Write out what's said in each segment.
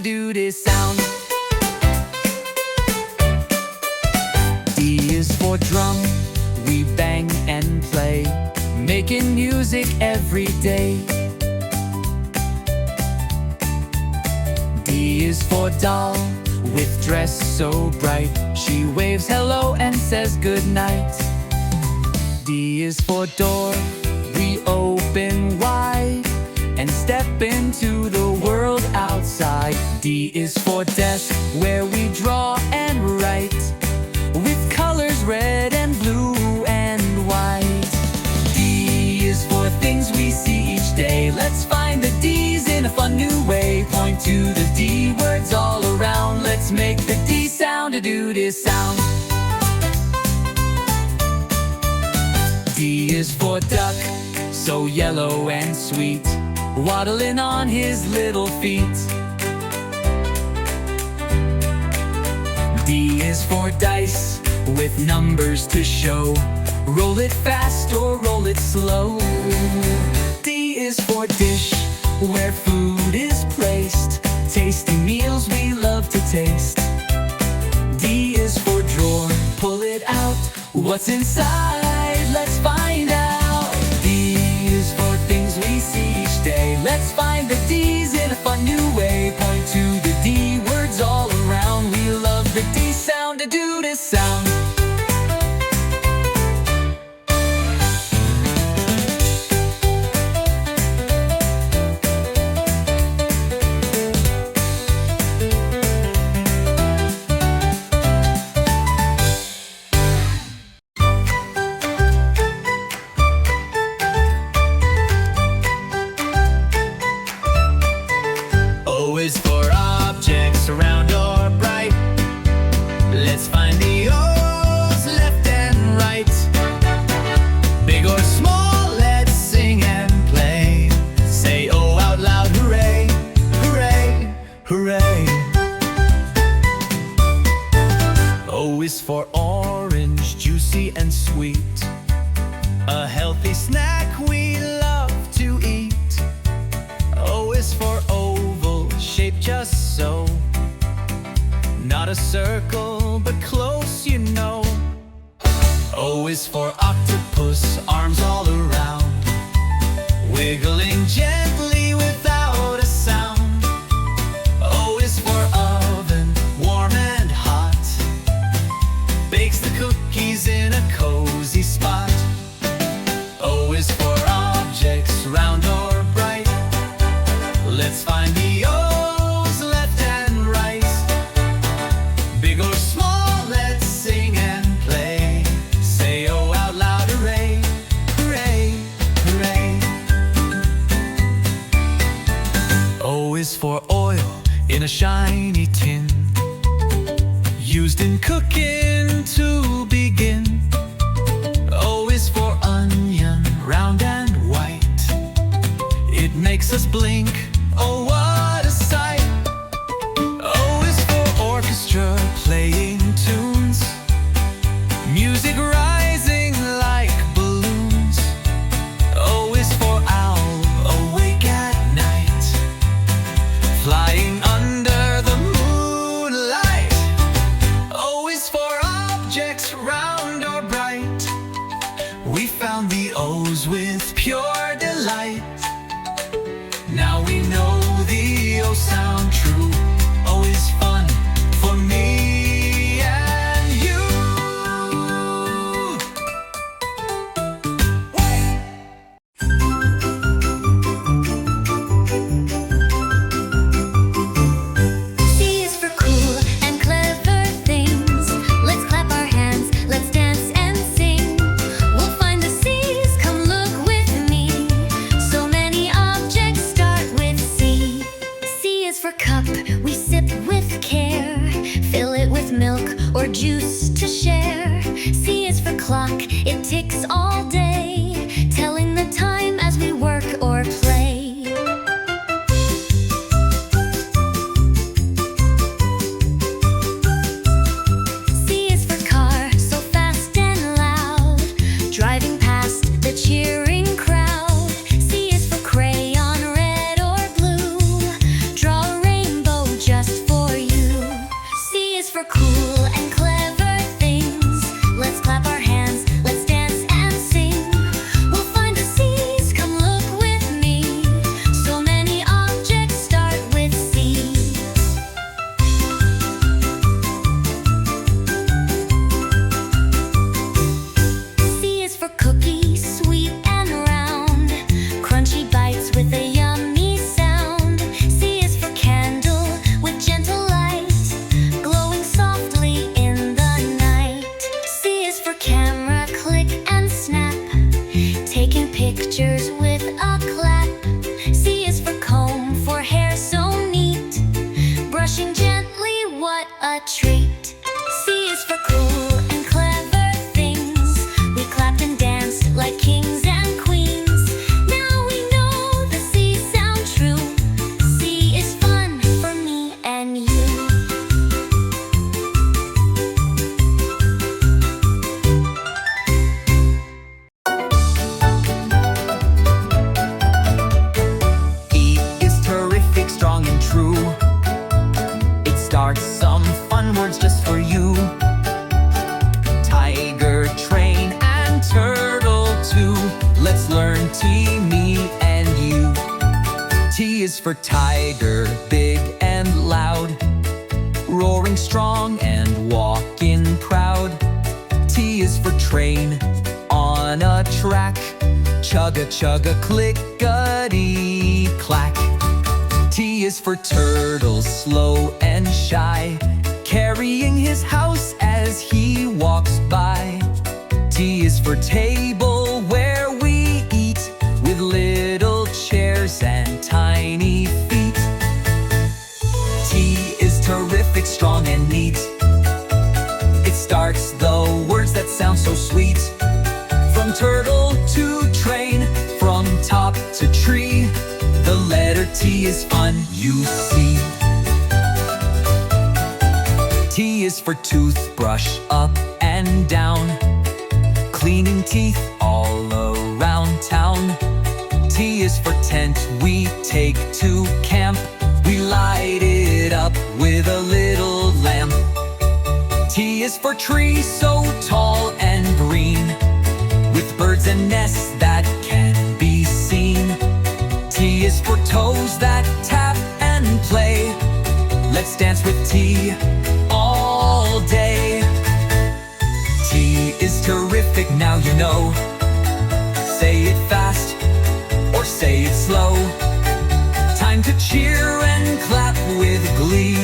do this sound. D is for drum, we bang and play, making music every day. D is for doll, with dress so bright, she waves hello and says good night. D is for door, we open wide and step into the world outside. D is for desk, where we draw and write, with colors red and blue and white. D is for things we see each day, let's find the D's in a fun new way. Point to the D words all around, let's make the D sound to do this sound. D is for duck, so yellow and sweet, waddling on his little feet. D is for dice, with numbers to show, roll it fast or roll it slow. D is for dish, where food is placed, tasty meals we love to taste. D is for drawer, pull it out, what's inside, let's find out. D is for things we see each day, let's find the D's in a fun new way. Point to the D words all around, we love the D sound to do this sound. O is for objects around or bright, let's find the O's left and right. Big or small, let's sing and play, say O out loud, hooray, hooray, hooray. O is for orange, juicy and sweet, a healthy snack we love to eat. O is for oval, shaped just so, not a circle, but close, you know. O is for octopus, arms all around, wiggling gently without a sound. O is for oven, warm and hot, bakes the cookies in a cozy spot. O is for objects round or bright, let's find the O's left and right. Big or small, let's sing and play, say O out loud, hooray, hooray, hooray. O is for oil in a shiny tin, used in cooking to begin. O is for onion, round and white, it makes us blink, oh what a sight. O is for orchestra, playing tunes, music rising like balloons. O is for owl, awake at night, flying under the moonlight. O is for objects round or bright, we found the O's with pure delight. Now we know the O sound true. O is fun for me and you. C is for cool and clever things, let's clap our hands, let's dance and sing. We'll find the C's, come look with me, so many objects start with C. C is for cup, we sip with care, fill it with milk or juice to share. C is for clock, it ticks all day, telling the time as we work or play. C is for car, so fast and loud, driving past the cheering crowd. C is for crayon, red or blue, draw a rainbow just brushing gently, what a treat. C is for cool and clever things. We clapped and danced like kings and queens. Now we know the C sound true. C is fun for me and you. E is terrific, strong and true. It starts some fun words just for you. Tiger, train, and turtle too. Let's learn T, me, and you. T is for tiger, big and loud, roaring strong and walking proud. T is for train, on a track, chugga chugga clickety clack. T is for turtle, slow and shy, carrying his house as he walks by. T is for table, where we eat, with little chairs and tiny feet. T is terrific, strong and neat. It starts the words that sound so sweet. From turtle to train, from top to tree, the letter T is fun, you see. T is for toothbrush, up and down, cleaning teeth all around town. T is for tent, we take to camp. We light it up with a little lamp. T is for tree, so tall and green, with birds and nests that can be seen. T is for toes that tap and play. Let's dance with T all day. T is terrific, now you know. Say it fast or say it slow. Time to cheer and clap with glee.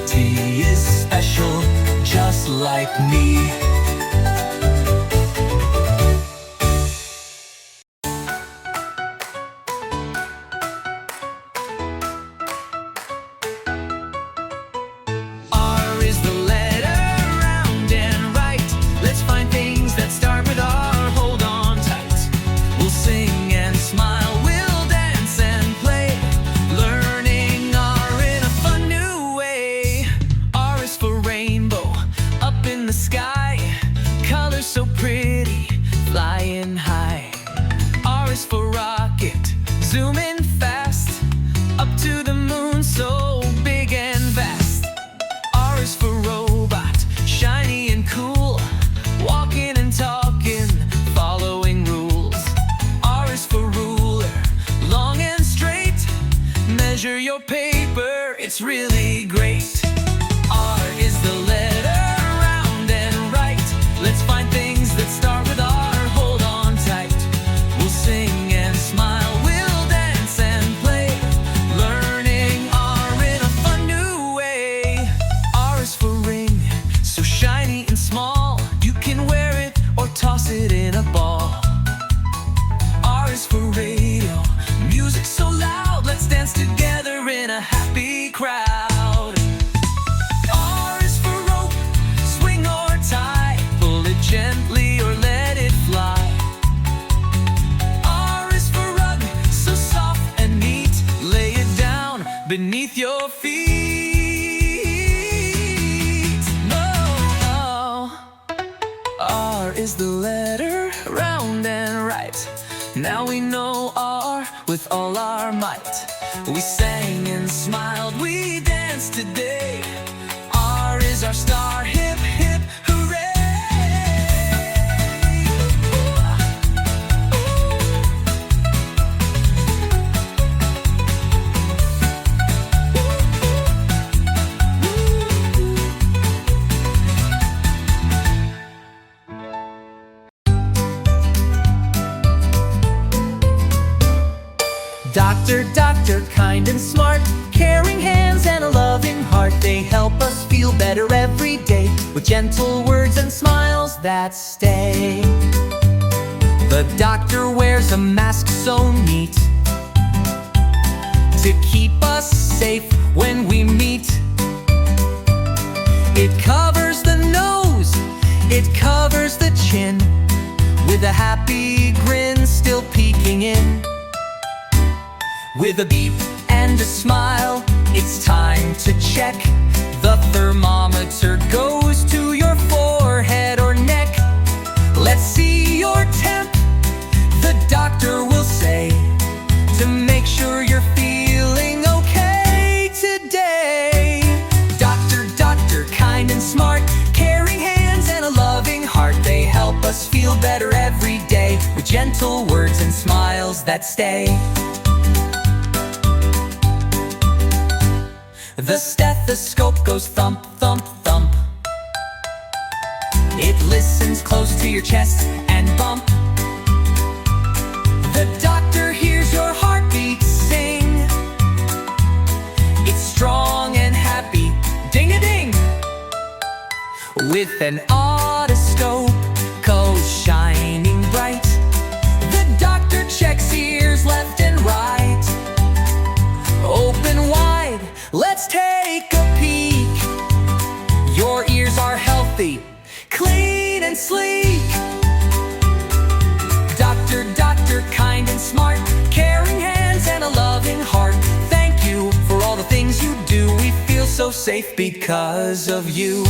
T is special, just like me. R is the letter round and right. Let's find things that start with R. Hold on tight. We'll sing and smile, we'll dance and play, learning R in a fun new way. R is for rainbow, up in the sky, colors so pretty, flying high. R is for rocket, zooming fast, up to the moon, so big and vast. R is for robot, shiny and cool, walking and talking, following rules. R is for ruler, long and straight, measure your paper, it's really great. R is the letter round and right. Let's find things that start with R. Hold on tight. We'll sing and smile, we'll dance and play, learning R in a fun new way. R is for ring, so shiny and small, you can wear it or toss it in a ball. R is for radio, music so loud, let's dance together in a happy crowd. R is for rope, swing or tie, pull it gently or let it fly. R is for rug, so soft and neat, lay it down beneath your feet. Oh, R is the letter round and right. Now we know R with all our might. We sang and smiled, we danced today. R is our star, hip hip hooray. Doctor, doctor, kind and smart, caring hands and a loving heart. They help us feel better every day with gentle words and smiles that stay. The doctor wears a mask so neat to keep us safe when we meet. happy grin still peeking in. With a beep and a smile, it's time to check. The thermometer goes to your forehead or neck. Let's see your temp, the doctor will say, to make sure you're feeling okay today. Doctor, kind and smart, caring hands and a loving heart. They help us feel better every day with gentle words and smiles that stay. The stethoscope goes thump, thump, thump. It listens close to your chest and bump. The doctor hears your heartbeat sing. It's strong and happy, ding-a-ding. With an otoscope goes shining bright. The doctor checks ears left and right. Open wide, let's take a peek. Your ears are healthy, clean and sleek. Doctor, kind and smart, caring hands and a loving heart. Thank you for all the things you do. We feel so safe because of you.